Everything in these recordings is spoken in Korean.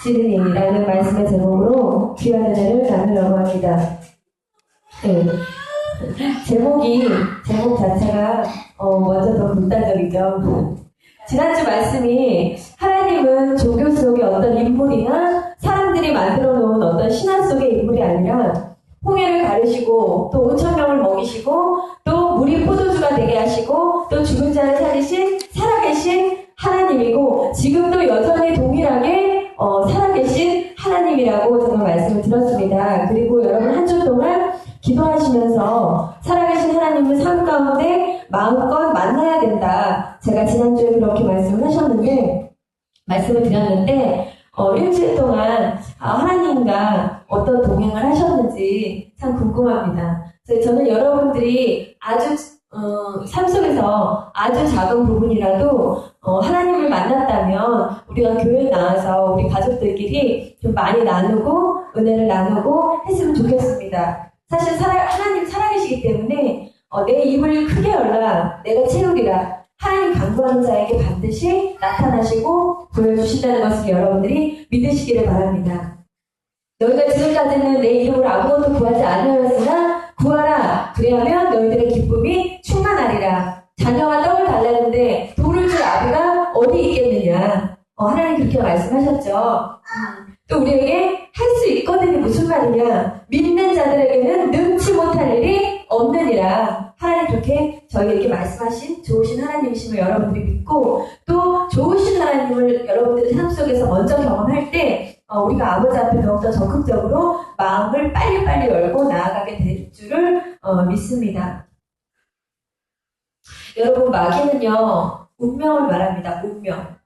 시드니라는 말씀의 제목으로 귀한 은혜를 나누려고 합니다. 네. 제목 자체가 먼저 더 극단적이죠. 지난주 말씀이 하나님은 종교 속의 어떤 인물이나 사람들이 만들어 놓은 어떤 신화 속의 인물이 아니라 홍해를 가르시고 또 5,000명을 먹이시고 또 물이 포도주가 되게 하시고 또 죽은 자를 살리신 살아계신 하나님이고 지금도 여전히 동일하게 살아계신 하나님이라고 정말 말씀을 들었습니다. 그리고 여러분 한 주 동안 기도하시면서 살아계신 하나님을 삶 가운데 마음껏 만나야 된다. 제가 지난주에 그렇게 말씀을 드렸는데 일주일 동안 하나님과 어떤 동행을 하셨는지 참 궁금합니다. 그래서 저는 여러분들이 아주 삶 속에서 아주 작은 부분이라도 하나님을 만났다면 우리가 교회에 나와서 우리 가족들끼리 좀 많이 나누고 은혜를 나누고 했으면 좋겠습니다. 사실 하나님 살아계시기 때문에 내 입을 크게 열라 내가 채우리라. 하나님 간구하는 자에게 반드시 나타나시고 보여주신다는 것을 여러분들이 믿으시기를 바랍니다. 너희가 지금까지는 내 이름으로 아무것도 구하지 않으였으나 구하라. 그리하면 너희들의 기쁨이 충만하리라. 자녀와 떡을 달라는데 돌을 줄 아비가 어디 있겠느냐. 하나님 그렇게 말씀하셨죠. 또 우리에게 할 수 있거든요. 무슨 말이냐. 믿는 자들에게는 능치 못할 일이 없느니라. 하나님 그렇게 저희에게 말씀하신 좋으신 하나님이심을 여러분들이 믿고 또 좋으신 하나님을 여러분들의 삶 속에서 먼저 경험할 때 우리가 아버지 앞에 더욱더 적극적으로 마음을 빨리빨리 열고 나아가게 될 줄을 믿습니다. 여러분 마귀는요 운명을 말합니다. 운명.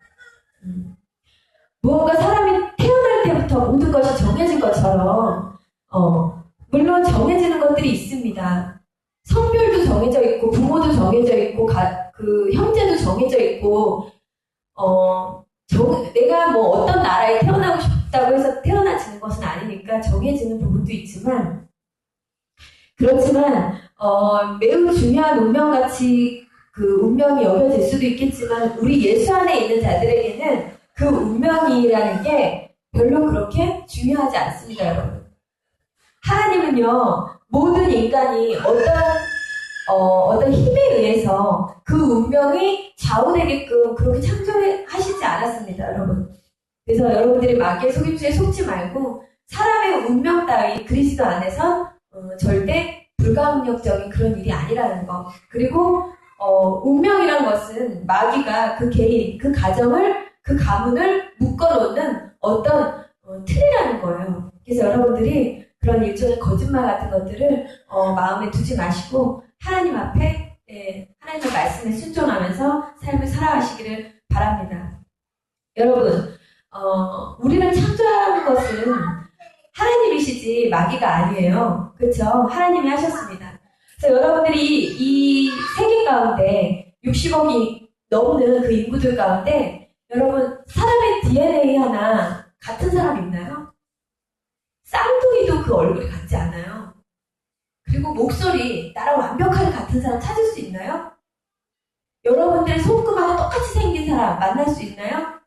무언가 사람이 태어날 때부터 모든 것이 정해진 것처럼 물론 정해지는 것들이 있습니다. 성별도 정해져 있고 부모도 정해져 있고 그 형제도 정해져 있고 내가 뭐 어떤 나라에 태어나고 싶다고 해서 태어나지는 것은 아니니까 정해지는 부분도 있지만 그렇지만 매우 중요한 운명같이 그 운명이 여겨질 수도 있겠지만 우리 예수 안에 있는 자들에게는 그 운명이라는 게 별로 그렇게 중요하지 않습니다, 여러분. 하나님은요, 모든 인간이 어떤 힘에 의해서 그 운명이 좌우되게끔 그렇게 창조하시지 않았습니다, 여러분. 그래서 여러분들이 마귀의 속임수에 속지 말고 사람의 운명 따위 그리스도 안에서 절대 불가항력적인 그런 일이 아니라는 거. 그리고 운명이란 것은 마귀가 그 개인, 그 가정을 그 가문을 묶어놓는 어떤 틀이라는 거예요. 그래서 여러분들이 그런 일종의 거짓말 같은 것들을 마음에 두지 마시고 하나님 앞에 하나님의 말씀에 순종하면서 삶을 살아가시기를 바랍니다. 여러분 우리를 창조한 것은 하나님이시지 마귀가 아니에요. 그렇죠? 하나님이 하셨습니다. 그래서 여러분들이 이 세계 가운데 60억이 넘는 그 인구들 가운데 여러분 사람의 DNA 하나 같은 사람 있나요? 쌍둥이도 그 얼굴이 같지 않아요. 그리고 목소리 나랑 완벽하게 같은 사람 찾을 수 있나요? 여러분들의 손금하고 똑같이 생긴 사람 만날 수 있나요?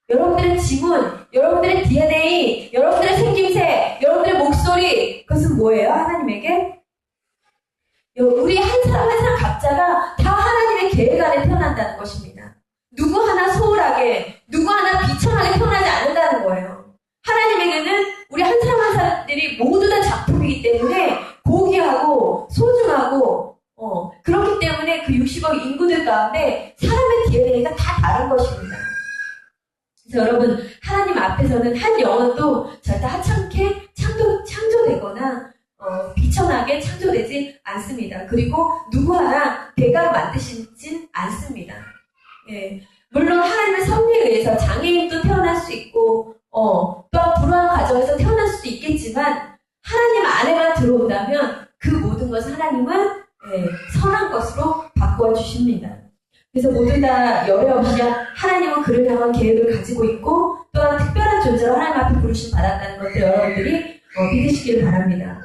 여러분들의 지문, 여러분들의 DNA, 여러분들의 생김새, 여러분들의 목소리 그것은 뭐예요? 하나님에게? 우리 한 사람 한 사람 각자가 다 하나님의 계획 안에 태어난다는 것입니다. 누구 하나 소홀하게, 누구 하나 비천하게 태어나지 않는다는 거예요. 하나님에게는 우리 한 사람 한 사람들이 모두 다 작품이기 때문에 고귀하고 소중하고 그렇기 때문에 그 60억 인구들 가운데 사람의 DNA가 다 다른 것입니다. 그래서 여러분 하나님 앞에서는 한 영혼도 절대 하찮게 창조되거나 비천하게 창조되지 않습니다. 그리고 누구 하나 대강 만드시진 않습니다. 예, 물론 하나님의 섭리에 의해서 장애인도 태어날 수 있고 또한 불우한 가정에서 태어날 수도 있겠지만 하나님 안에만 들어온다면 그 모든 것을 하나님은 선한 것으로 바꾸어 주십니다. 그래서 모두 다 열애 없이 하나님은 그를 향한 계획을 가지고 있고 또한 특별한 존재로 하나님 앞에 부르심 받았다는 것을 여러분들이 믿으시길 바랍니다.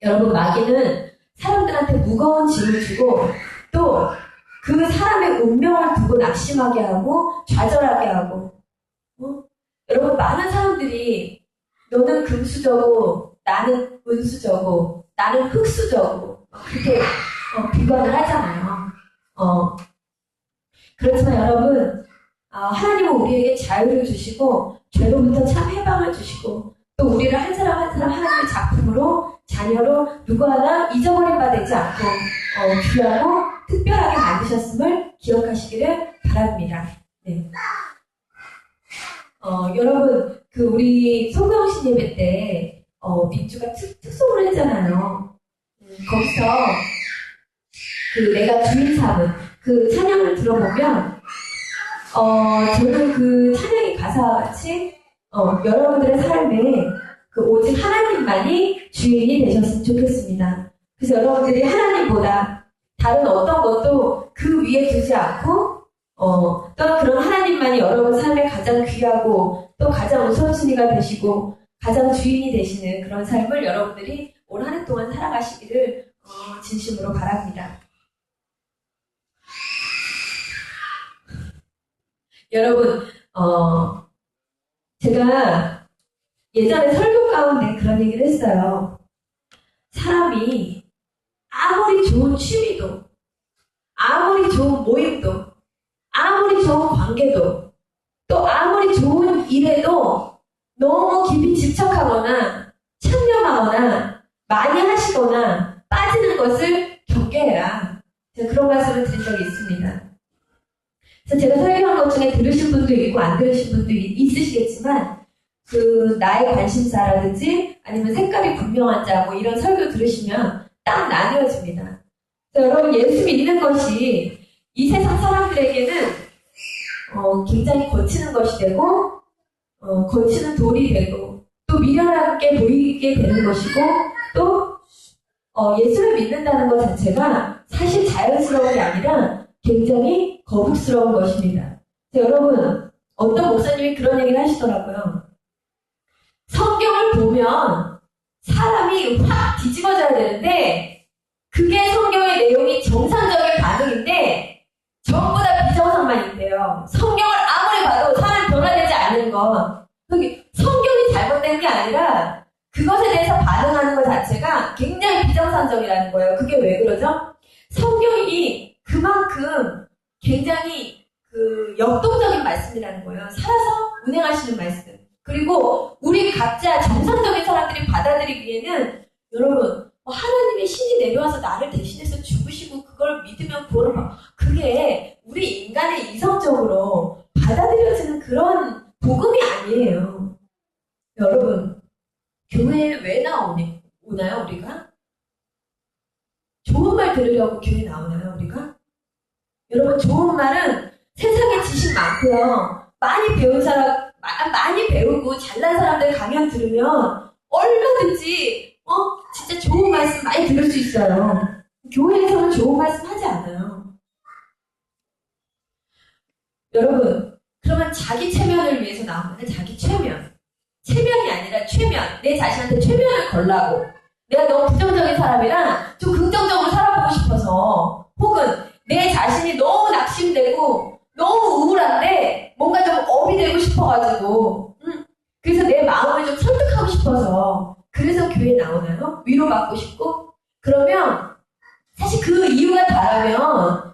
여러분 마귀는 사람들한테 무거운 짐을 주고 또 그 사람의 운명을 두고 낙심하게 하고 좌절하게 하고 여러분, 많은 사람들이 너는 금수저고 나는 은수저고 나는 흙수저고 그렇게 비관을 하잖아요. 그렇지만 여러분, 하나님은 우리에게 자유를 주시고 죄로부터 참 해방을 주시고 또 우리를 한 사람 한 사람 하나님의 작품으로 자녀로 누구 하나 잊어버린 바 되지 않고 귀하고 특별하게 만드셨음을 기억하시기를 바랍니다. 네. 여러분, 우리 소경신 예배 때 민주가 특송을 했잖아요. 거기서 내가 주인 삼은 그 찬양을 들어보면 저는 그 찬양의 가사같이 여러분들의 삶에 오직 하나님만이 주인이 되셨으면 좋겠습니다. 그래서 여러분들이 하나님보다 다른 어떤 것도 그 위에 두지 않고 또 그런 하나님만이 여러분 삶에 가장 귀하고 또 가장 우선순위가 되시고 가장 주인이 되시는 그런 삶을 여러분들이 올 한 해 동안 살아가시기를 진심으로 바랍니다. 여러분, 제가 예전에 설교 가운데 그런 얘기를 했어요. 사람이 아무리 좋은 취미도, 아무리 좋은 모임도, 아무리 좋은 관계도, 또 아무리 좋은 일에도 너무 깊이 집착하거나 참여하거나 많이 하시거나 빠지는 것을 경계해라. 제가 그런 말씀을 드린 적이 있습니다. 그래서 제가 설교한 것 중에 들으신 분도 있고 안 들으신 분도 있으시겠지만 나의 관심사라든지 아니면 색깔이 분명한 자 뭐 이런 설교 들으시면 딱 나뉘어집니다. 그래서 여러분, 예수 믿는 것이 이 세상 사람들에게는 굉장히 거치는 것이 되고 거치는 돌이 되고 또 미련하게 보이게 되는 것이고 또 예수를 믿는다는 것 자체가 사실 자연스러운 게 아니라 굉장히 거북스러운 것입니다. 여러분, 어떤 목사님이 그런 얘기를 하시더라고요. 성경을 보면 사람이 확 뒤집어져야 되는데 그게 성경의 내용이 정상적인 반응인데 전부 다 비정상만 있대요. 성경을 아무리 봐도 사람이 변화되지 않는 건 성경이 잘못된 게 아니라 그것에 대해서 반응하는 것 자체가 굉장히 비정상적이라는 거예요. 그게 왜 그러죠? 성경이 그만큼 굉장히 역동적인 말씀이라는 거예요. 살아서 운행하시는 말씀. 그리고 우리 각자 정상적인 사람들이 받아들이기에는 여러분, 하나님의 신이 내려와서 나를 대신해서 죽으시고 그걸 믿으면 구원을 받고 그게 우리 인간의 이성적으로 받아들여지는 그런 복음이 아니에요. 여러분, 교회에 왜 오나요, 우리가? 좋은 말 들으려고 교회 나오나요, 우리가? 여러분, 좋은 말은 세상에 지식 많고요. 많이 배운 사람, 많이 배우고 잘난 사람들 강연 들으면 얼마든지 진짜 좋은 말씀 많이 들을 수 있어요. 교회에서는 좋은 말씀 하지 않아요. 여러분, 그러면 자기 체면을 위해서 나오면 자기 체면이 아니라 최면, 내 자신한테 최면을 걸라고 내가 너무 부정적인 사람이라 좀 긍정적으로 살아보고 싶어서 혹은 내 자신이 너무 낙심되고 너무 우울한데 뭔가 좀 업이 되고 싶어가지고 그래서 내 마음을 좀 설득하고 싶어서 그래서 교회에 나오나요? 위로받고 싶고? 그러면 사실 그 이유가 다르면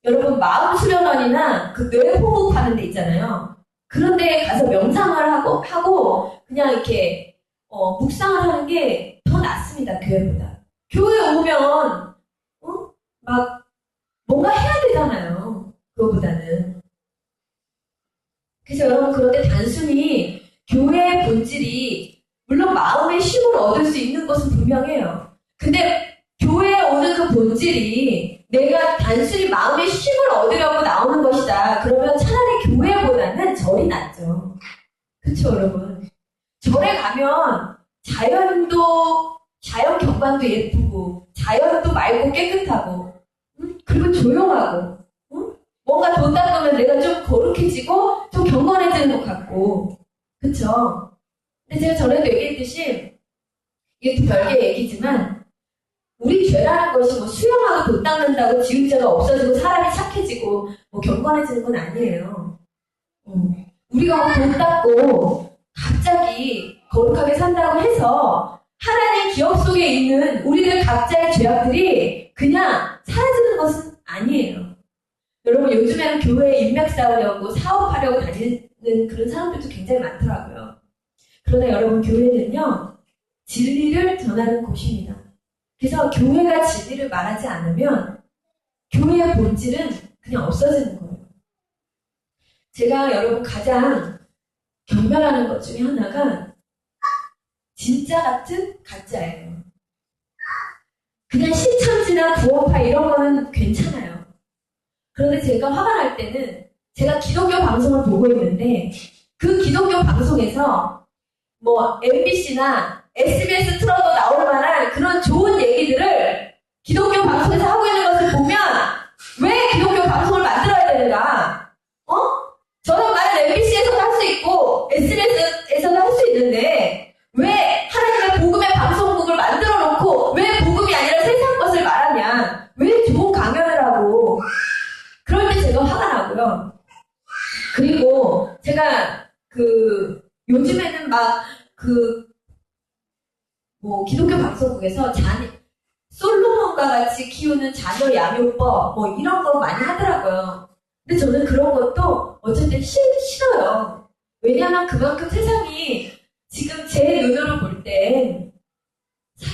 여러분, 마음 수련원이나 뇌 호흡하는 데 있잖아요. 그런 데 가서 명상을 하고 그냥 이렇게 묵상을 하는 게 더 낫습니다. 교회보다. 교회 오면 막 뭔가 해야 되잖아요. 그거보다는. 그래서 여러분, 그런데 단순히 교회의 본질이 물론 마음의 쉼을 얻을 수 있는 것은 분명해요. 근데 교회에 오는 그 본질이 내가 단순히 마음의 쉼을 얻으려고 나오는 것이다. 그러면 차라리 교회보다는 절이 낫죠. 그렇죠, 여러분? 절에 가면 자연 경관도 예쁘고 자연도 맑고 깨끗하고 그리고 조용하고 뭔가 돈 닦으면 내가 좀 거룩해지고 좀 경건해지는 것 같고 그쵸? 근데 제가 전에도 얘기했듯이 이게 별개 얘기지만 우리 죄라는 것이 뭐 수영하고 돈 닦는다고 지을 죄가 없어지고 사람이 착해지고 뭐 경건해지는 건 아니에요. 우리가 뭐 돈 닦고 갑자기 거룩하게 산다고 해서 하나님 기억 속에 있는 우리들 각자의 죄악들이 그냥 사라지는 것은 아니에요. 여러분, 요즘에는 교회에 인맥 쌓으려고 사업하려고 다니는 그런 사람들도 굉장히 많더라고요. 그러나 여러분, 교회는요, 진리를 전하는 곳입니다. 그래서 교회가 진리를 말하지 않으면 교회의 본질은 그냥 없어지는 거예요. 제가 여러분 가장 경멸하는 것 중에 하나가 진짜 같은 가짜예요. 그냥 신천지나 구원파 이런 거는 괜찮아요. 그런데 제가 화가 날 때는 제가 기독교 방송을 보고 있는데 그 기독교 방송에서 뭐 MBC나 SBS 틀어도 나올 만한 그런 좋은 얘기들을 기독교 방송에서 하고 있는 것을 보면 왜 기독교 방송을 만들어야 되는가? 저런 말은 MBC에서도 할 수 있고 SBS에서도 할 수 있는데 왜 하나님의 복음의 방송국을 만들어 놓고 왜 복음이 아니라 세상 것을 말하냐? 왜 좋은 강연을 하고? 그럴 때 제가 화가 나고요. 그리고 제가 요즘에는 기독교 방송국에서 솔로몬과 같이 키우는 자녀 양육법 이런 거 많이 하더라고요. 근데 저는 그런 것도 어쨌든 싫어요. 왜냐하면 그만큼 세상이 지금 제 눈으로 볼 때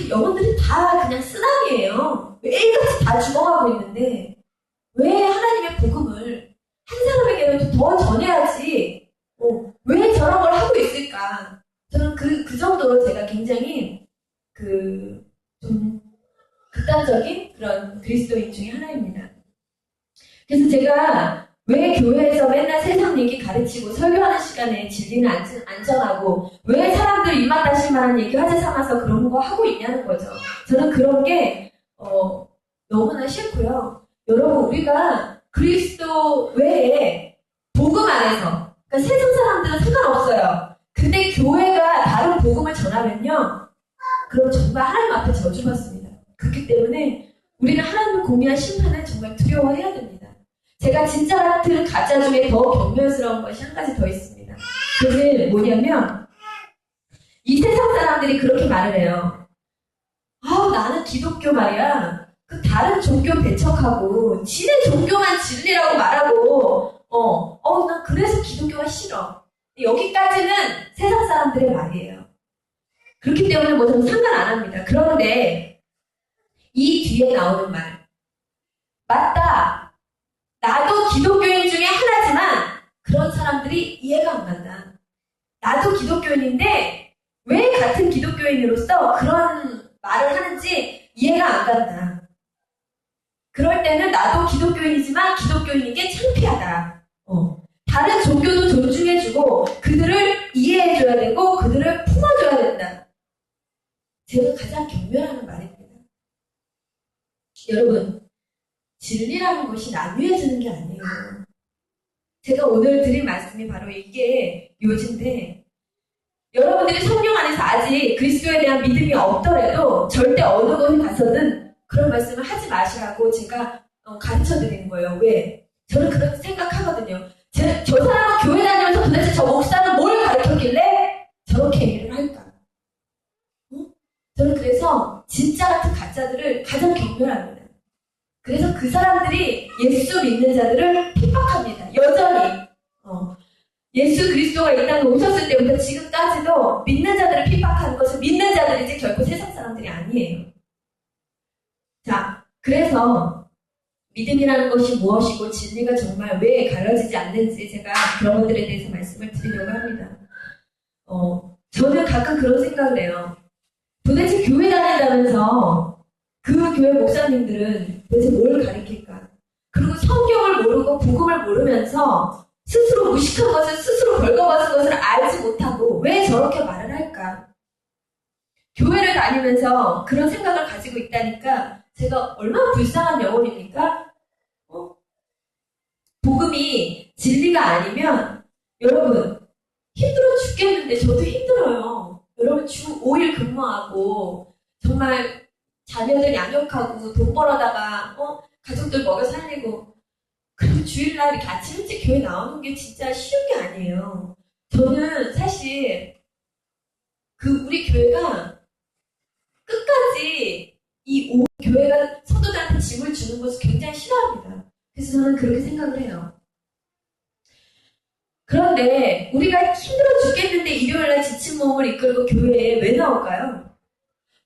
영혼들이 다 그냥 쓰나미예요. 매일같이 다 죽어가고 있는데 왜 하나님의 복음을 한 사람에게라도 더 전해야지 왜 저런 걸 하고 있을까? 저는 그 정도로 제가 굉장히 좀 극단적인 그런 그리스도인 중에 하나입니다. 그래서 제가 왜 교회에서 맨날 세상 얘기 가르치고 설교하는 시간에 진리는 안전하고 왜 사람들 입맛 다실 만한 얘기 화제 삼아서 그런 거 하고 있냐는 거죠. 저는 그런 게 너무나 싫고요. 여러분, 우리가 그리스도 외에 복음 안에서 그러니까 세상 사람들은 상관없어요. 근데 교회가 다른 복음을 전하면요, 그럼 정말 하나님 앞에 저주받습니다. 그렇기 때문에 우리는 하나님의 공의와 심판을 정말 두려워해야 됩니다. 제가 진짜 같은 가짜 중에 더 경멸스러운 것이 한 가지 더 있습니다. 그게 뭐냐면 이 세상 사람들이 그렇게 말을 해요. 나는 기독교 말이야. 그 다른 종교 배척하고 지네 종교만 진리라고 말하고 난 그래서 기독교가 싫어. 여기까지는 세상 사람들의 말이에요. 그렇기 때문에 저는 상관 안 합니다. 그런데 이 뒤에 나오는 말, 맞다. 나도 기독교인 중에 하나지만 그런 사람들이 이해가 안 간다. 나도 기독교인인데 왜 같은 기독교인으로서 그런 말을 하는지 이해가 안 간다. 그럴 때는 나도 기독교인이지만 기독교인인 게 창피하다. 다른 종교도 존중해주고 그들을 이해해줘야 되고 그들을 품어줘야 된다. 제가 가장 경멸하는 말입니다. 여러분, 진리라는 것이 나뉘어지는 게 아니에요. 제가 오늘 드린 말씀이 바로 이게 요지인데, 여러분들이 성령 안에서 아직 그리스도에 대한 믿음이 없더라도 절대 어느 곳에 가서는 그런 말씀을 하지 마시라고 제가 가르쳐 드리는 거예요. 왜? 저는 그렇게 생각하거든요. 저 사람은 교회 다니면서 도대체 저 목사는 뭘 가르쳤길래 저렇게 얘기를 할까? 저는 그래서 진짜 같은 가짜들을 가장 경멸합니다. 그래서 그 사람들이 예수 믿는 자들을 핍박합니다. 여전히. 예수 그리스도가 이 땅에 오셨을 때부터 지금까지도 믿는 자들을 핍박하는 것은 믿는 자들이지 결코 세상 사람들이 아니에요. 자, 그래서 믿음이라는 것이 무엇이고 진리가 정말 왜 갈라지지 않는지 제가 그런 것들에 대해서 말씀을 드리려고 합니다. 저는 가끔 그런 생각을 해요. 도대체 교회 다닌다면서 그 교회 목사님들은 도대체 뭘 가르칠까? 그리고 성경을 모르고 복음을 모르면서 스스로 무식한 것을 스스로 벌거벗은 것을 알지 못하고 왜 저렇게 말을 할까? 교회를 다니면서 그런 생각을 가지고 있다니까 제가 얼마나 불쌍한 영혼입니까? 복음이 진리가 아니면 여러분 힘들어 죽겠는데 저도 힘들어요. 여러분 주 5일 근무하고 정말 자녀들 양육하고 돈 벌어다가 가족들 먹여 살리고 그리고 주일날 이렇게 아침 일찍 교회 나오는 게 진짜 쉬운 게 아니에요. 저는 사실 우리 교회가 끝까지 교회가 성도들한테 짐을 주는 것을 굉장히 싫어합니다. 그래서 저는 그렇게 생각을 해요. 그런데 우리가 힘들어 죽겠는데 일요일날 지친 몸을 이끌고 교회에 왜 나올까요?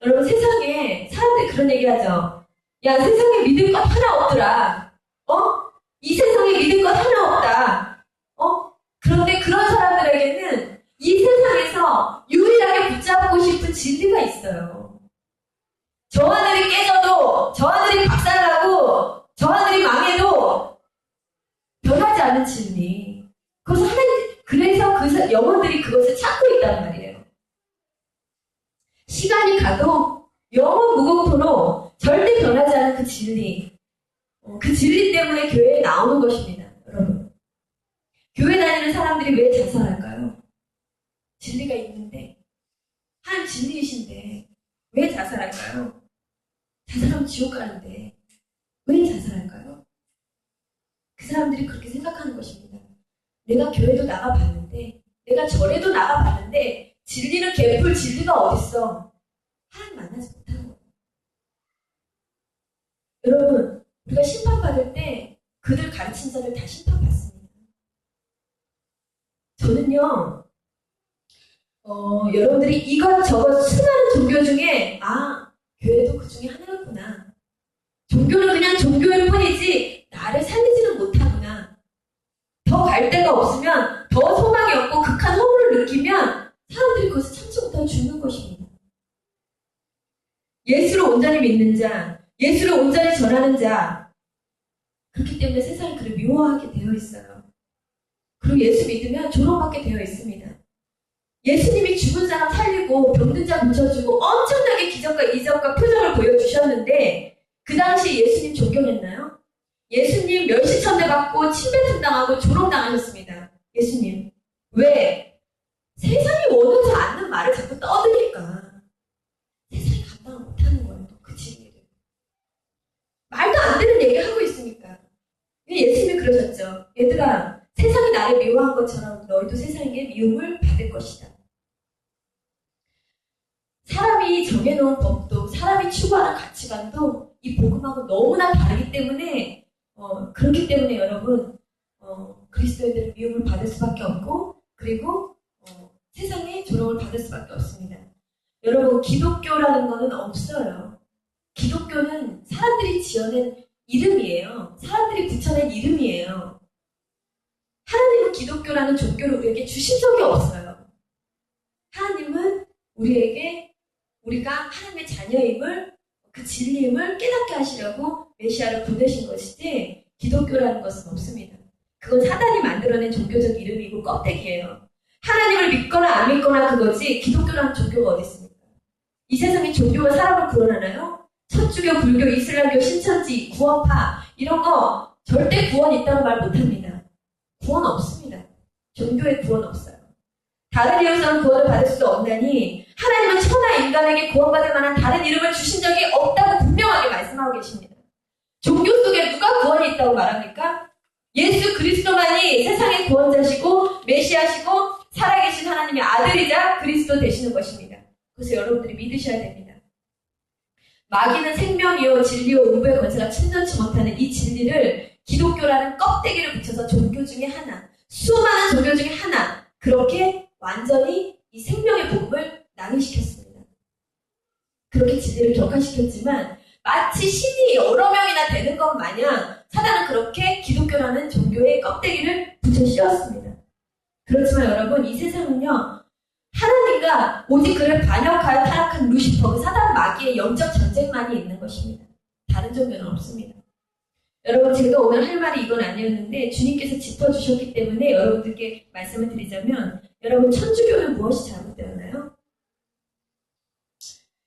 여러분, 세상에 사람들이 그런 얘기 하죠. 야, 세상에 믿을 것 하나 없더라. 이 세상에 믿을 것 하나 없다. 그런데 그런 사람들에게는 이 세상에서 유일하게 붙잡고 싶은 진리가 있어요. 저 하늘이 깨져도, 저 하늘이 박살나고, 저 하늘이 망해도 변하지 않는 진리. 그래서 그 영혼들이 그것을 찾고 있단 말이에요. 시간이 가도 영원 무궁토로 절대 변하지 않은 그 진리. 그 진리 때문에 교회에 나오는 것입니다. 여러분. 교회 다니는 사람들이 왜 자살할까요? 진리가 있는데, 하나님 진리이신데 왜 자살할까요? 자살하면 지옥 가는데 왜 자살할까요? 그 사람들이 그렇게 생각하는 것입니다. 내가 교회도 나가봤는데, 내가 절에도 나가봤는데 진리는 개풀 진리가 어딨어? 하나님 만나지 못하는 거예요. 여러분, 우리가 심판받을 때 그들 가르친 자를 다 심판받습니다. 저는요, 여러분들이 이것저것 수많은 종교 중에 교회도 그 중에 하나였구나. 종교는 그냥 종교일 뿐이지 나를 살리지는 못하구나. 더 갈 데가 없으면, 더 소망이 없고 극한 허물을 느끼면 사람들이 그것을 참지 못하고 죽는 것입니다. 예수를 온전히 믿는 자, 예수를 온전히 전하는 자, 그렇기 때문에 세상이 그를 미워하게 되어 있어요. 그리고 예수 믿으면 조롱받게 되어 있습니다. 예수님이 죽은 사람 살리고 병든 자 고쳐주고 엄청나게 기적과 이적과 표적을 보여주셨는데 그 당시 예수님 존경했나요? 예수님 멸시천대 받고 침뱉음 당하고 조롱당하셨습니다. 예수님. 왜? 세상이 원하지 않는 말을 자꾸 떠드니까 세상이 감당을 못하는 거예요. 그 진리를. 말도 안 되는 얘기 하고 있으니까. 예수님이 그러셨죠. 얘들아, 세상이 나를 미워한 것처럼 너희도 세상에게 미움을 받을 것이다. 사람이 정해놓은 법도, 사람이 추구하는 가치관도 이 복음하고 너무나 다르기 때문에 그렇기 때문에 여러분, 그리스도인들은 미움을 받을 수밖에 없고, 그리고 세상에 조롱을 받을 수밖에 없습니다. 여러분, 기독교라는 거는 없어요. 기독교는 사람들이 지어낸 이름이에요. 사람들이 붙여낸 이름이에요. 하나님은 기독교라는 종교를 우리에게 주신 적이 없어요. 하나님은 우리에게 우리가 하나님의 자녀임을, 그 진리임을 깨닫게 하시려고 메시아를 보내신 것이지 기독교라는 것은 없습니다. 그건 사단이 만들어낸 종교적 이름이고 껍데기예요. 하나님을 믿거나 안 믿거나 그거지 기독교라는 종교가 어디 있습니까? 이 세상에 종교가 사람을 구원하나요? 천주교, 불교, 이슬람교, 신천지, 구원파 이런 거 절대 구원 있다는 말 못합니다. 구원 없습니다. 종교에 구원 없어요. 다른 이름으로는 구원을 받을 수도 없나니 하나님은 천하 인간에게 구원받을 만한 다른 이름을 주신 적이 없다고 분명하게 말씀하고 계십니다. 종교 속에 누가 구원이 있다고 말합니까? 예수 그리스도만이 세상의 구원자시고 메시아시고 살아계신 하나님의 아들이자 그리스도 되시는 것입니다. 그래서 여러분들이 믿으셔야 됩니다. 마귀는 생명이요 진리요 음부의 권세가 침전치 못하는 이 진리를 기독교라는 껍데기를 붙여서 종교 중에 하나, 수많은 종교 중에 하나, 그렇게 완전히 이 생명의 복음을 낭인시켰습니다. 그렇게 진리를 격화시켰지만 마치 신이 여러 명이나 되는 것 마냥 사단은 그렇게 기독교라는 종교의 껍데기를 붙여 씌웠습니다. 그렇지만 여러분, 이 세상은요, 하나님과 오직 그를 반역하여 타락한 루시퍼, 그 사단 마귀의 영적 전쟁만이 있는 것입니다. 다른 종교는 없습니다. 여러분, 제가 오늘 할 말이 이건 아니었는데 주님께서 짚어주셨기 때문에 여러분들께 말씀을 드리자면, 여러분, 천주교는 무엇이 잘못되었나요?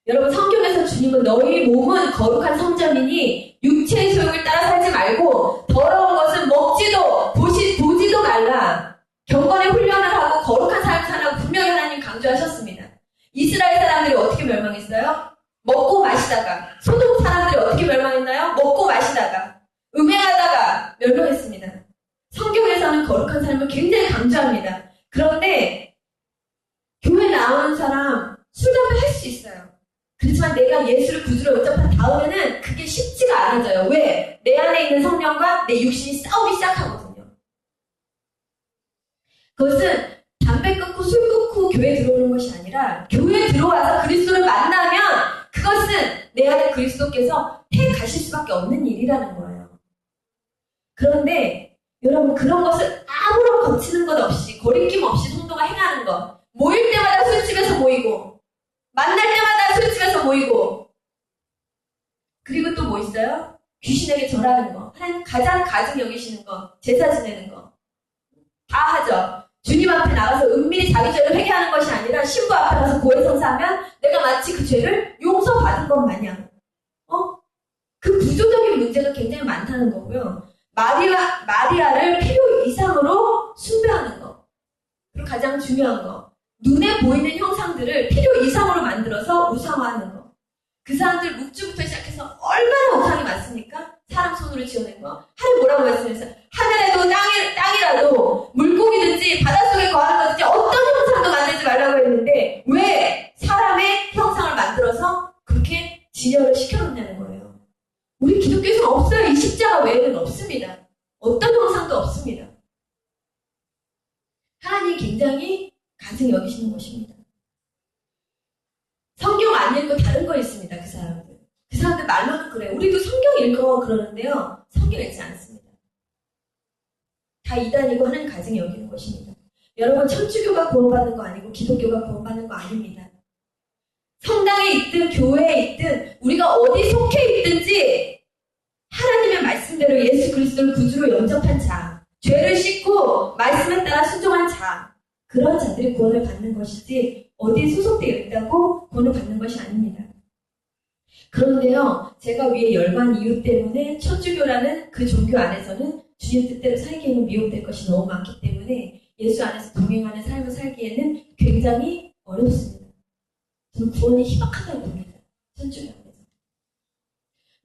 여러분, 성경에서 주님은 너희 몸은 거룩한 성전이니 육체의 소욕을 따라 살지 말고 더러운 것은 먹지도 보지도 말라. 경건의 훈련을 하고 거룩한 삶을 살라고 분명히 하나님 강조하셨습니다. 이스라엘 사람들이 어떻게 멸망했어요? 먹고 마시다가. 소돔 사람들이 어떻게 멸망했나요? 먹고 마시다가. 음행하다가 멸망했습니다. 성경에서는 거룩한 삶을 굉장히 강조합니다. 그런데 교회 나오는 사람 술, 담배 할 수 있어요. 그렇지만 내가 예수를 구주로 영접한 다음에는 그게 쉽지가 않아져요. 왜? 내 안에 있는 성령과 내 육신이 싸우기 시작하거든요. 그것은 담배 끊고 술 끊고 교회에 들어오는 것이 아니라 교회에 들어와서 그리스도를 만나면 그것은 내 안에 그리스도께서 해 가실 수밖에 없는 일이라는 거예요. 그런데 여러분 그런 것을 아무런 거치는 것 없이 거리낌 없이 성도가 행하는 것, 모일 때마다 술집에서 모이고 만날 때마다 술집에서 모이고 그리고 또 뭐 있어요? 귀신에게 절하는 거, 하나님 가장 가증 여기시는 거, 제사 지내는 거 다 하죠. 주님 앞에 나가서 은밀히 자기 죄를 회개하는 것이 아니라 신부 앞에 가서 고해성사하면 내가 마치 그 죄를 용서받은 것 마냥 그 구조적인 문제가 굉장히 많다는 거고요. 마리아를 필요 이상으로 숭배하는 거. 그리고 가장 중요한 거. 눈에 보이는 형상들을 필요 이상으로 만들어서 우상화하는 거. 그 사람들 묵주부터 시작해서 얼마나 우상이 많습니까? 사람 손으로 지어낸 거. 하늘 뭐라고 말씀했어요? 하늘에도 땅이라도 물고기든지 바닷속에 거하는 거든지 어떤 형상도 만들지 말라고 했는데 왜 사람의 형상을 만들어서 그렇게 진열을 시켜놓냐는 거예요. 우리 기독교에서는 없어요. 이 십자가 외에는 없습니다. 어떤 형상도 없습니다. 하나님이 굉장히 가증 여기시는 것입니다. 성경 안 읽고 다른 거 있습니다. 그 사람들. 그 사람들 말로는 그래요. 우리도 성경 읽어 그러는데요. 성경 읽지 않습니다. 다 이단이고 하나님 가증 여기는 것입니다. 여러분 천주교가 구원받는 거 아니고 기독교가 구원받는 거 아닙니다. 성당에 있든 교회에 있든 우리가 어디 속해 있든지 하나님의 말씀대로 예수 그리스도를 구주로 영접한 자, 죄를 씻고 말씀에 따라 순종한 자, 그런 자들이 구원을 받는 것이지 어디에 소속되어 있다고 구원을 받는 것이 아닙니다. 그런데요, 제가 위에 열반 이유 때문에 천주교라는 그 종교 안에서는 주님 뜻대로 살기에는 미혹될 것이 너무 많기 때문에 예수 안에서 동행하는 삶을 살기에는 굉장히 어렵습니다. 저는 구원이 희박하다고 봅니다. 천주교 안에서.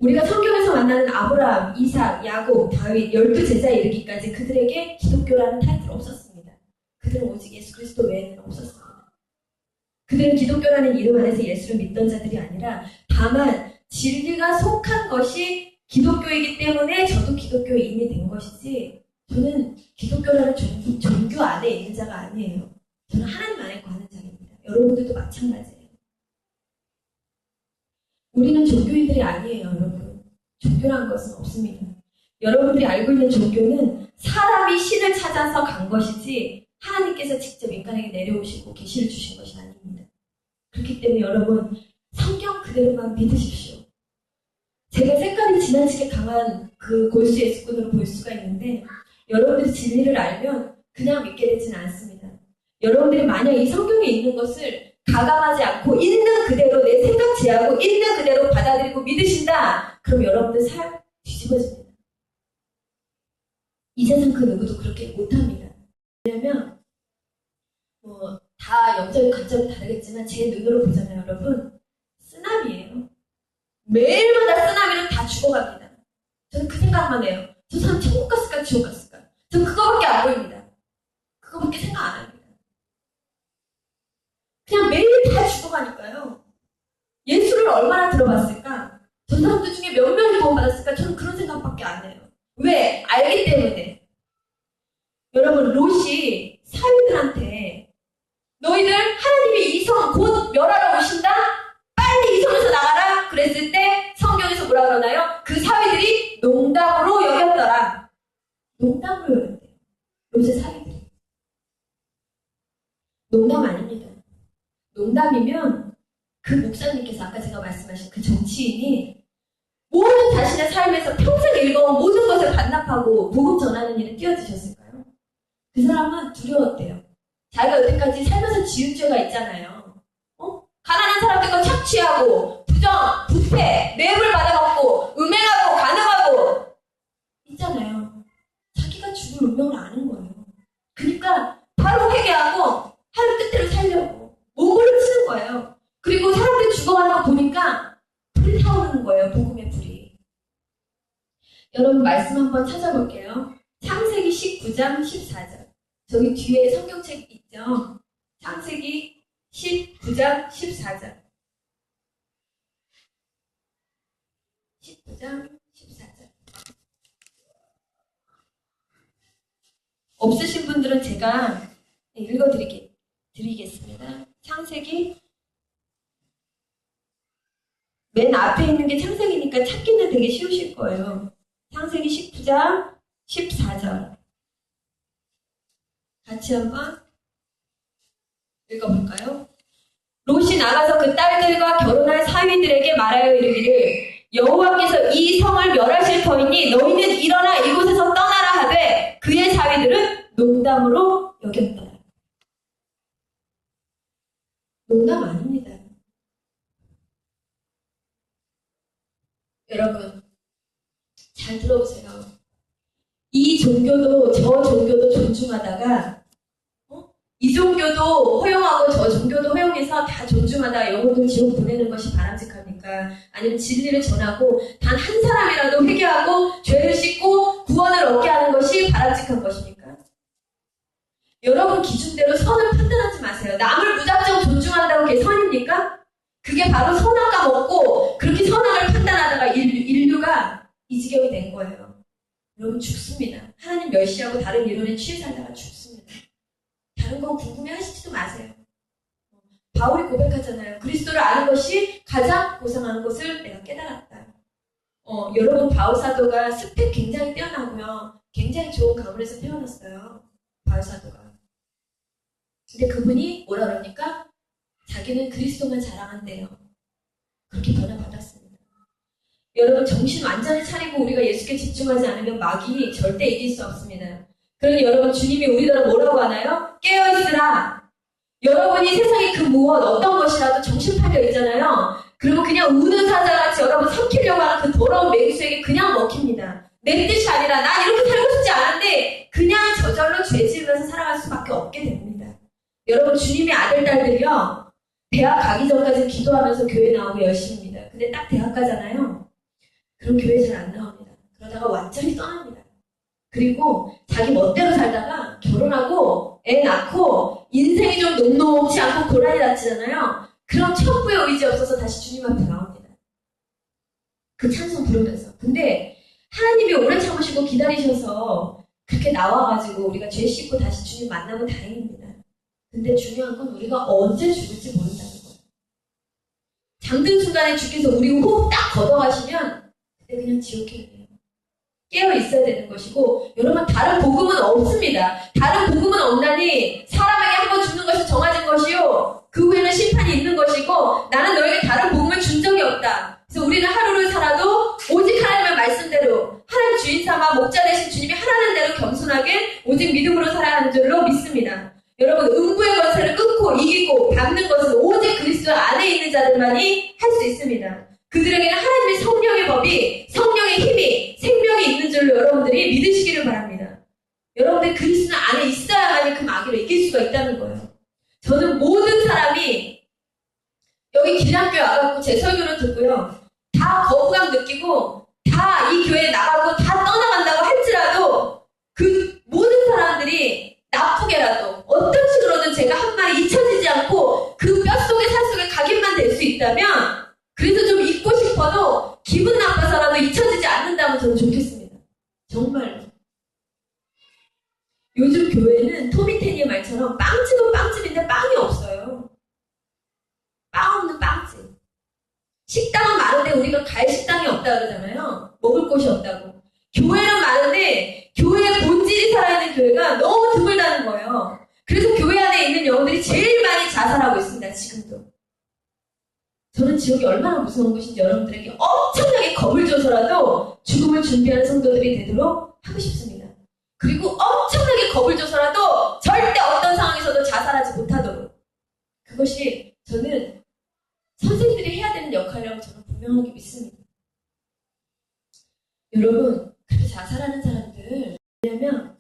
우리가 성경에서 만나는 아브라함, 이삭, 야곱, 다윗 12제자에 이르기까지 그들에게 기독교라는 타이틀은 없었습니다. 그들은 오직 예수 그리스도 외에는 없었습니다. 그들은 기독교라는 이름 안에서 예수를 믿던 자들이 아니라 다만 진리가 속한 것이 기독교이기 때문에 저도 기독교인이 된 것이지 저는 기독교라는 종교 안에 있는 자가 아니에요. 저는 하나님 안에 거하는 자입니다. 여러분들도 마찬가지예요. 우리는 종교인들이 아니에요, 여러분. 종교라는 것은 없습니다. 여러분들이 알고 있는 종교는 사람이 신을 찾아서 간 것이지 하나님께서 직접 인간에게 내려오시고 계시를 주신 것이 아닙니다. 그렇기 때문에 여러분 성경 그대로만 믿으십시오. 제가 색깔이 지나치게 강한 그 골수 예수꾼으로 볼 수가 있는데 여러분들이 진리를 알면 그냥 믿게 되지는 않습니다. 여러분들이 만약 이 성경에 있는 것을 가감하지 않고 있는 그대로 내 생각 제하고 있는 그대로 받아들이고 믿으신다. 그럼 여러분들 삶 뒤집어집니다. 이 세상 그 누구도 그렇게 못합니다. 왜냐면 다 영적인 관점이 다르겠지만 제 눈으로 보잖아요, 여러분. 쓰나미예요. 매일마다 쓰나미는 다 죽어갑니다. 저는 그 생각만 해요. 저 사람 천국 갔을까 지옥 갔을까? 전 그거밖에 안 보입니다. 그거밖에 생각 안 합니다. 그냥 매일 다 죽어가니까요. 예수를 얼마나 들어봤을까? 저 사람들 중에 몇 명이 구원받았을까? 저는 그런 생각밖에 안 해요. 왜? 알기 때문에. 여러분 롯이 사위들한테 너희들 하나님이 이 성 곧 멸하러 오신다? 빨리 이 성에서 나가라! 그랬을 때 성경에서 뭐라 그러나요? 그 사위들이 농담으로 여겼더라. 농담으로 여겼대요. 롯의 사위들이. 농담 아닙니다. 농담이면 그 목사님께서 아까 제가 말씀하신 그 정치인이 모든 자신의 삶에서 평생 읽어온 모든 것을 반납하고 복음 전하는 일에 뛰어드셨을까요? 그 사람은 두려웠대요. 자기가 여태까지 살면서 지은 죄가 있잖아요. 가난한 사람들과 착취하고 부정, 부패, 뇌물 받아먹고 음행하고 간음하고 있잖아요. 자기가 죽을 운명을 아는 거예요. 그러니까 바로 회개하고 하늘 뜻대로 살려고 몸부림 치는 거예요. 그리고 사람들이 죽어가는 거 보니까 불이 타오르는 거예요. 복음의 불이. 여러분 말씀 한번 찾아볼게요. 창세기 19장 14절. 저기 뒤에 성경책 있죠? 창세기 19장 14절. 19장 14절. 없으신 분들은 제가 읽어드리겠습니다. 창세기 맨 앞에 있는 게 창세기니까 찾기는 되게 쉬우실 거예요. 창세기 19장 14절. 같이 한번 읽어볼까요? 롯이 나가서 그 딸들과 결혼할 사위들에게 말하여 이르기를 여호와께서 이 성을 멸하실 터이니 너희는 일어나 이곳에서 떠나라 하되 그의 사위들은 농담으로 여겼더라. 농담 아닙니다. 여러분 잘 들어보세요. 이 종교도 저 종교도 존중하다가 이 종교도 허용하고 저 종교도 허용해서 다 존중하다가 영혼을 지옥 보내는 것이 바람직합니까? 아니면 진리를 전하고 단 한 사람이라도 회개하고 죄를 씻고 구원을 얻게 하는 것이 바람직한 것입니까? 여러분 기준대로 선을 판단하지 마세요. 남을 무작정 존중한다고 그게 선입니까? 그게 바로 선악과 먹고 그렇게 선악을 판단하다가 인류가 이 지경이 된 거예요. 여러분 죽습니다. 하나님 멸시하고 다른 이론에 취해 살다가 죽습니다. 다른 건 궁금해하시지도 마세요. 바울이 고백하잖아요. 그리스도를 아는 것이 가장 고상한 것을 내가 깨달았다. 여러분 바울 사도가 스펙 굉장히 뛰어나고요. 굉장히 좋은 가문에서 태어났어요. 바울 사도가. 근데 그분이 뭐라 그럽니까? 자기는 그리스도만 자랑한대요. 그렇게 변화받았습니다. 여러분 정신 완전히 차리고 우리가 예수께 집중하지 않으면 마귀 절대 이길 수 없습니다. 그러니 여러분 주님이 우리더러 뭐라고 하나요? 깨어있으라. 여러분이 세상의 그 무엇 어떤 것이라도 정신 팔려 있잖아요. 그리고 그냥 우는 사자같이 여러분 삼키려고 하는 그 더러운 맹수에게 그냥 먹힙니다. 내 뜻이 아니라 난 이렇게 살고 싶지 않은데 그냥 저절로 죄 지으면서 살아갈 수밖에 없게 됩니다. 여러분 주님의 아들 딸들이요. 대학 가기 전까지 기도하면서 교회 나오고 열심입니다. 근데 딱 대학 가잖아요. 그럼 교회 잘 안 나옵니다. 그러다가 완전히 떠납니다. 그리고 자기 멋대로 살다가 결혼하고 애 낳고 인생이 좀 녹록치 않고 고라니 다치잖아요. 그럼 천부의 의지 없어서 다시 주님 앞에 나옵니다. 그 찬송 부르면서. 근데 하나님이 오래 참으시고 기다리셔서 그렇게 나와가지고 우리가 죄 씻고 다시 주님 만나면 다행입니다. 근데 중요한 건 우리가 언제 죽을지 모른다는 거예요. 잠든 순간에 주께서 우리 호흡 딱 걷어가시면 그때 그냥 지옥행이에요. 깨어 있어야 되는 것이고 여러분 다른 복음은 없습니다. 다른 복음은 없나니 사람에게 한 번 주는 것이 정해진 것이요 그 후에는 심판이 있는 것이고 나는 너에게 다른 복음을 준 적이 없다. 그래서 우리는 하루를 살아도 오직 하나님의 말씀대로 하나님 주인 삼아 목자 되신 주님이 하라는 대로 겸손하게 오직 믿음으로 살아야 하는 줄로 믿습니다. 여러분 음부의 권세를 끊고 이기고 밟는 것은 오직 그리스도 안에 있는 자들만이 할 수 있습니다. 그들에게는 하나님의 성령의 법이 성령의 힘이 생명이 있는 줄로 여러분들이 믿으시기를 바랍니다. 여러분들 그리스도 안에 있어야만이 그 마귀를 이길 수가 있다는 거예요. 저는 모든 사람이 여기 길랑교회 와갖고 제 설교를 듣고요. 다 거부감 느끼고 다 이 교회에 나가고 다 떠나간다고 할지라도 그 모든 사람들이 나쁘게라도 어떤 식으로든 제가 한 말이 잊혀지지 않고 그 뼛속에 살속에 각인만 될 수 있다면 그래서 좀 잊고 싶어도 기분 나빠서라도 잊혀지지 않는다면 저는 좋겠습니다. 정말로. 요즘 교회는 토미테니의 말처럼 빵집은 빵집인데 빵이 없어요. 빵 없는 빵집. 식당은 많은데 우리가 갈 식당이 없다 그러잖아요. 먹을 곳이 없다고. 교회는 많은데 교회의 본질이 살아있는 교회가 너무 드물다는 거예요. 그래서 교회 안에 있는 영혼들이 제일 많이 자살하고 있습니다. 지금도. 저는 지옥이 얼마나 무서운 곳인지 여러분들에게 엄청나게 겁을 줘서라도 죽음을 준비하는 성도들이 되도록 하고 싶습니다. 그리고 엄청나게 겁을 줘서라도 절대 어떤 상황에서도 자살하지 못하도록. 그것이 저는 선생님들이 해야 되는 역할이라고 저는 분명하게 믿습니다. 여러분, 그렇게 자살하는 사람들, 왜냐면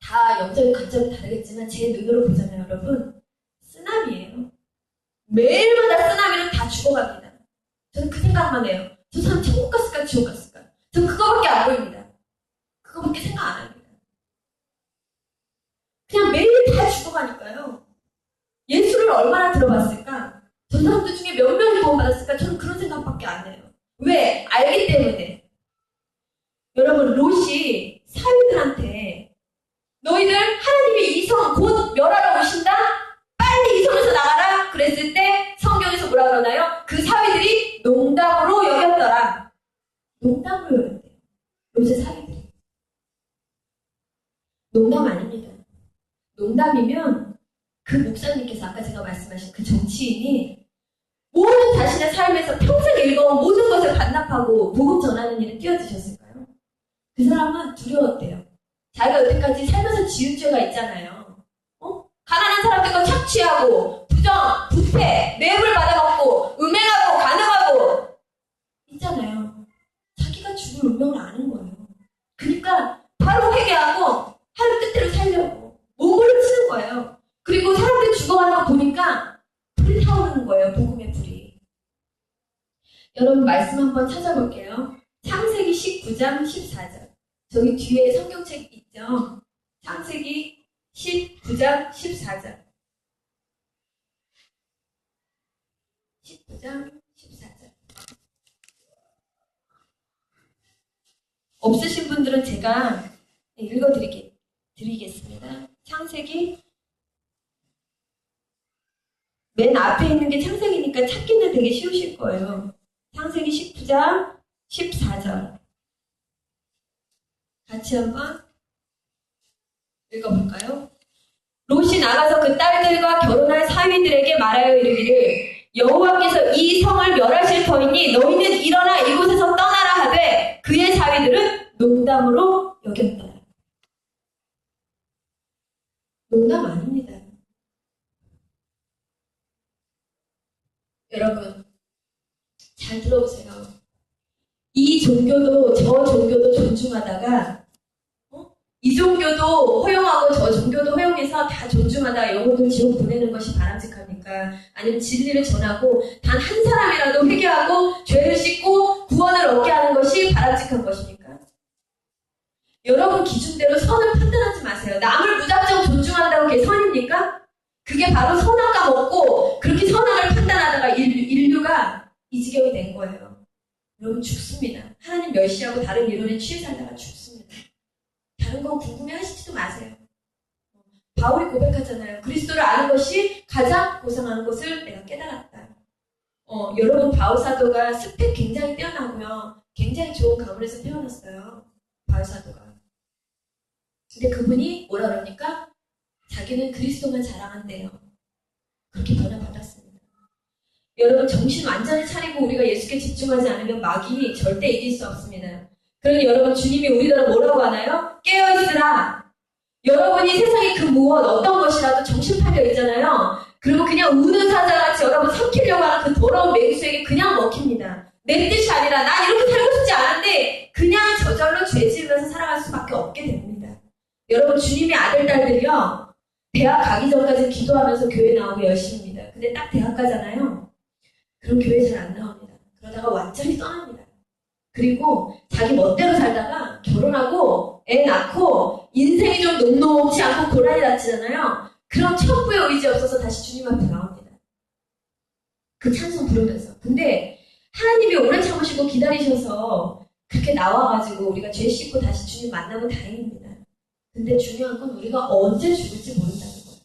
다 영적인 관점이 다르겠지만 제 눈으로 보잖아요, 여러분. 쓰나미예요. 매일마다 쓰나미는 다 죽어갑니다. 저는 그 생각만 해요. 저 사람 천국 갔을까 지옥 갔을까? 저 그거밖에 안 보입니다. 그거밖에 생각 안 합니다. 그냥 매일 다 죽어가니까요. 예수를 얼마나 들어봤을까? 저 사람들 중에 몇 명이 구원받았을까? 저는 그런 생각밖에 안 해요. 왜? 알기 때문에. 여러분, 롯이 사위들한테 너희들 하나님이 이 성 곧 멸하러 오신다? 빨리 이 성에서 나가라! 그랬을 때 성경에서 뭐라 그러나요? 그 사위들이 농담으로 여겼더라. 농담으로 여겼대요. 롯의 사위들이. 농담 아닙니다. 농담이면 그 목사님께서 아까 제가 말씀하신 그 정치인이 모든 자신의 삶에서 평생 읽어온 모든 것을 반납하고 복음 전하는 일에 뛰어드셨을까요? 그 사람은 두려웠대요. 자기가 여태까지 살면서 지은 죄가 있잖아요. 가난한 사람들과 착취하고 부정, 부패, 뇌물 받아먹고 음행하고 간음하고 있잖아요. 자기가 죽을 운명을 아는 거예요. 그러니까 바로 회개하고 하루 뜻대로 살려고 몸부림을 치는 거예요. 그리고 사람들이 죽어가는 거 보니까 불이 타오르는 거예요. 복음의 불이. 여러분 말씀 한번 찾아볼게요. 창세기 19장 14절. 저기 뒤에 성경책 있죠? 창세기 19장 14절. 19장 14절. 없으신 분들은 제가 읽어드리겠습니다. 창세기 맨 앞에 있는 게 창세기니까 찾기는 되게 쉬우실 거예요. 창세기 19장 14절. 같이 한번 읽어볼까요? 롯이 나가서 그 딸들과 결혼할 사위들에게 말하여 이르기를 여호와께서 이 성을 멸하실 터이니 너희는 일어나 이곳에서 떠나라 하되 그의 사위들은 농담으로 여겼다. 농담 아닙니다. 여러분 잘 들어보세요. 이 종교도 저 종교도 존중하다가 이 종교도 허용하고 저 종교도 허용해서 다 존중하다가 영혼을 지옥 보내는 것이 바람직합니까? 아니면 진리를 전하고 단 한 사람이라도 회개하고 죄를 씻고 구원을 얻게 하는 것이 바람직한 것입니까? 여러분 기준대로 선을 판단하지 마세요. 남을 무작정 존중한다고 그게 선입니까? 그게 바로 선악과 먹고 그렇게 선악을 판단하다가 인류가 이 지경이 된 거예요. 여러분 죽습니다. 하나님 멸시하고 다른 이론에 취해 살다가 죽습니다. 다른 건 궁금해하시지도 마세요. 바울이 고백하잖아요. 그리스도를 아는 것이 가장 고상한 것을 내가 깨달았다. 여러분 바울 사도가 스펙 굉장히 뛰어나고요. 굉장히 좋은 가문에서 태어났어요. 바울 사도가. 근데 그분이 뭐라 그럽니까? 자기는 그리스도만 자랑한대요. 그렇게 변화받았습니다. 여러분 정신 완전히 차리고 우리가 예수께 집중하지 않으면 마귀 절대 이길 수 없습니다. 그러니 여러분 주님이 우리들은 뭐라고 하나요? 깨어있으라. 여러분이 세상의 그 무엇 어떤 것이라도 정신 팔려 있잖아요. 그리고 그냥 우는 사자같이 여러분 삼키려고 하는 그 더러운 맹수에게 그냥 먹힙니다. 내 뜻이 아니라 난 이렇게 살고 싶지 않은데 그냥 저절로 죄 지으면서 살아갈 수밖에 없게 됩니다. 여러분 주님의 아들 딸들이요. 대학 가기 전까지 기도하면서 교회 나오고 열심입니다. 근데 딱 대학 가잖아요. 그럼 교회 잘 안 나옵니다. 그러다가 완전히 떠납니다. 그리고 자기 멋대로 살다가 결혼하고 애 낳고 인생이 좀 녹록치 않고 고라니 다치잖아요. 그럼 천부의 의지 없어서 다시 주님 앞에 나옵니다. 그 찬송 부르면서. 근데 하나님이 오래 참으시고 기다리셔서 그렇게 나와가지고 우리가 죄 씻고 다시 주님 만나면 다행입니다. 근데 중요한 건 우리가 언제 죽을지 모른다는 거예요.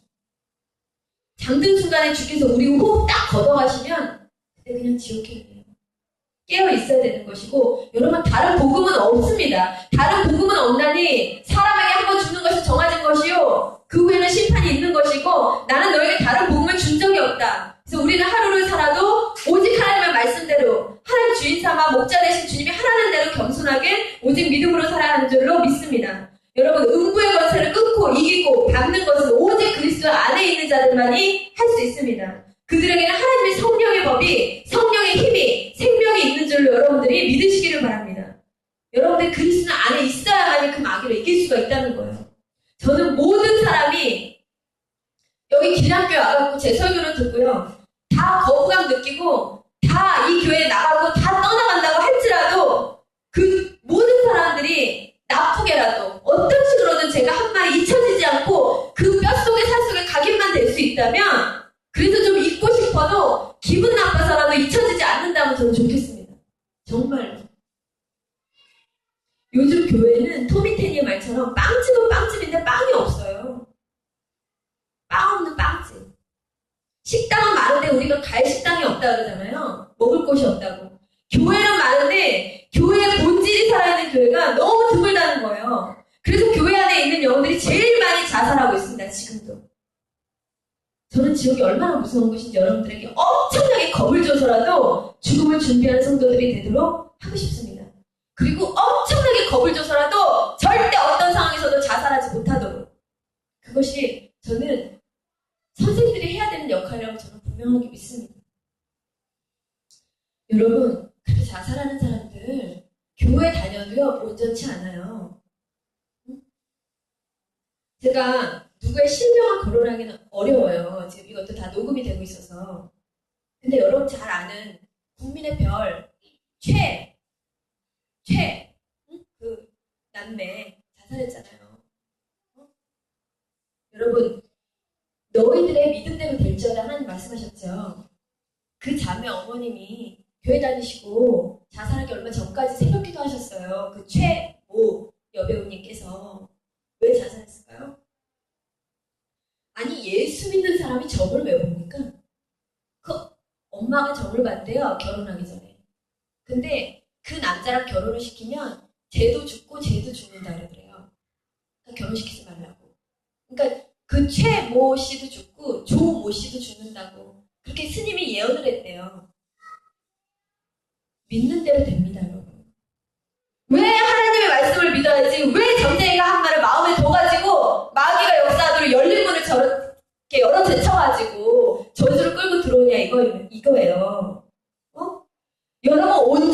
잠든 순간에 주께서 우리 호흡 딱 걷어가시면 그때 그냥 지옥행이에요. 깨어 있어야 되는 것이고 여러분 다른 복음은 없습니다. 다른 복음은 없나니 사람에게 한 번 죽는 것이 정해진 것이요 그 후에는 심판이 있는 것이고 나는 너에게 다른 복음을 준 적이 없다. 그래서 우리는 하루를 살아도 오직 하나님의 말씀대로 하나님 주인 삼아 목자 되신 주님이 하라는 대로 겸손하게 오직 믿음으로 살아야 하는 줄로 믿습니다. 여러분 음부의 권세를 끊고 이기고 밟는 것은 오직 그리스도 안에 있는 자들만이 할 수 있습니다. 그들에게는 하나님의 성령의 법이 성령의 힘이 생명이 있는 줄로 여러분들이 믿으시기를 바랍니다. 여러분들 그리스도 안에 있어야만이 그 마귀를 이길 수가 있다는 거예요. 저는 모든 사람이 여기 기량교회 와갖고 제 설교를 듣고요. 다 거부감 느끼고 다 이 교회에 나가고 다 떠나간다고 할지라도 그 모든 사람들이 나쁘게라도 어떤 식으로든 제가 한 말이 잊혀지지 않고 그 뼛속에 살속에 각인만 될 수 있다면 그래서 좀 잊고 싶어도 기분 나빠서라도 잊혀지지 않는다면 저는 좋겠습니다. 정말로. 요즘 교회는 토미테니의 말처럼 빵집은 빵집인데 빵이 없어요. 빵 없는 빵집. 식당은 많은데 우리가 갈 식당이 없다 그러잖아요. 먹을 곳이 없다고. 교회는 많은데 교회의 본질이 살아있는 교회가 너무 드물다는 거예요. 그래서 교회 안에 있는 영혼들이 제일 많이 자살하고 있습니다. 지금도. 저는 지옥이 얼마나 무서운 곳인지 여러분들에게 엄청나게 겁을 줘서라도 죽음을 준비하는 성도들이 되도록 하고 싶습니다. 그리고 엄청나게 겁을 줘서라도 절대 어떤 상황에서도 자살하지 못하도록. 그것이 저는 선생님들이 해야 되는 역할이라고 저는 분명하게 믿습니다. 여러분, 그렇게 자살하는 사람들 교회 다녀도요 온전치 않아요. 제가 누구의 신령한 거론하기는 어려워요. 지금 이것도 다 녹음이 되고 있어서. 근데 여러분 잘 아는 국민의 별 그 남매 자살했잖아요. 여러분, 너희들의 믿음대로 될지어다 하나님 말씀하셨죠. 그 자매 어머님이 교회 다니시고 자살하기 얼마 전까지 새벽기도 하셨어요. 그 최모 여배우님께서. 왜 자살했을까요? 아니, 예수 믿는 사람이 점을 왜 봅니까? 그 엄마가 점을 봤대요, 결혼하기 전에. 근데 그 남자랑 결혼을 시키면 쟤도 죽고 쟤도 죽는다 그러더래요. 그러니까 결혼시키지 말라고. 그러니까 그 최모 씨도 죽고 조모 씨도 죽는다고 그렇게 스님이 예언을 했대요. 믿는 대로 됩니다, 여러분. 왜 하나님의 말씀을 믿어야지? 왜 점쟁이가 한 말을 마음에 둬가지고 마귀가 역사하도록 열린 문을 저렇게 열어 제쳐가지고 저주를 끌고 들어오냐 이거예요. 여러분, 온